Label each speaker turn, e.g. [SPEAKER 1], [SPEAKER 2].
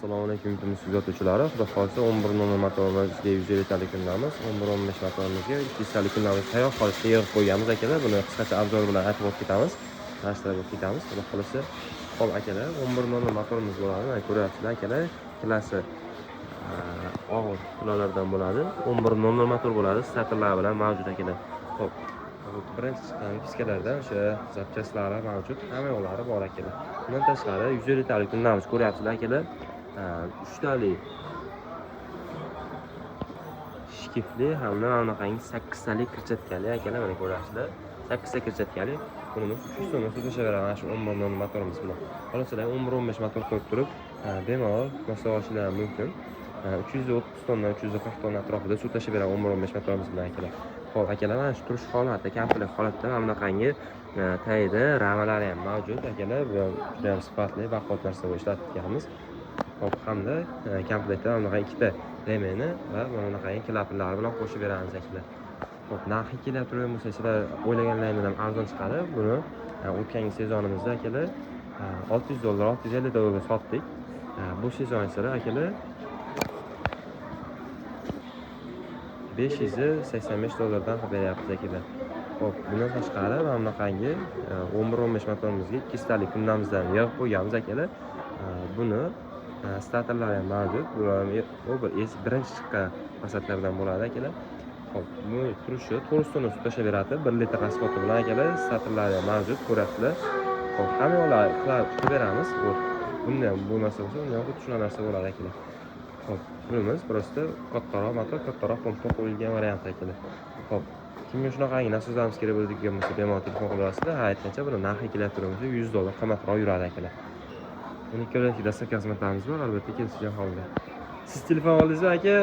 [SPEAKER 1] Assalomu alaykum kuzatuvchilari. Xudo xohlasa 11:00 motorimizga 150 talik kunamiz. 11:15 motorimizga 200 talik kunamiz tayyor holatda yig'ib qo'yganmiz akalar. Buni qisqacha obzor bilan aytib o'tib ketamiz. Nashtirib o'tib ketamiz. Xudo xohlasa hop akalar 11:00 motorimiz bo'ladi. Mana ko'ryapsizlar akalar. Klasi og'ir kulolardan bo'ladi. 11:00 motor bo'ladi. Statorlar bilan mavjud akalar. Hop. Birinchi chiqqan piskalardan o'sha zapchastlari mavjud, hamma yo'llari bor akalar. Bundan tashqari 150 talik kunamiz ko'ryapsizlar akalar. 3 tali shkifli hamda bunaqangi 8 talik kirchatkali akalar, mana ko'ryapsizlar. 8 ta kirchatkali. Bunimiz 300 so'mdan so'tashaveradi mana shu 11:00 motorimiz bilan. Xohlasalar 11:15 motor qo'yib turib, bemalol nosog'ishlar mumkin. 330 tonna, 340 tonna atrofida suv tashaveradi 11:15 motorimiz bilan akalar. Xo'p akalar, mana shu turish holati, komplekt holatda mana bunaqangi tayida ramalari ham mavjud akalar. Bu juda ham sifatli, baquvvat narsa bo'lib ishlatganmiz. Hop, hamda komplektda mana bunaqa ikkita remeni va mana bunaqangi klapanlar bilan qo'shib beramiz akalar. Hop, narxi kelib turgan bo'lsa, sizlar o'ylaganlaringizdan ham arzon chiqadi. Buni o'tgan sezonimizda akalar $600, $650 ga sotdik. Bu sezon esa akalar $585 dan beryapmiz akalar. Hop, bundan tashqari mana bunaqangi 11:15 motorimizga 200 talik kunamizdan yig'ib qo'yganmiz akalar. Buni statorlari ham mavjud. Bu birinchi chiqqan fasatlardan bo'ladi akalar. Hop, bu turishi to'g'risini tashaveradi. 1 litr rasxoti bilan akalar, statorlari ham mavjud, ko'ryapsizlar. Hop, hamma yo'llarni qilib beramiz. Bunda ham bo'lmasa bo'lsa, unda ham xuddi shunaqa narsa bo'ladi akalar. Hop, bunimiz prosta kattaroq motor, kattaroq pompa qo'yilgan variant akalar. Hop, kimga shunaqangi narsazamiz kerak bo'ladigan bo'lsa, bemalol telefon qilib olasizlar. Aytgancha buni narxi kelib turibdi, $100 qimmatroq yuradi akalar. Uning ko'rlik dastavka xizmatlarimiz bor, albatta kelishgan holda. Siz telefon oldingizmi aka?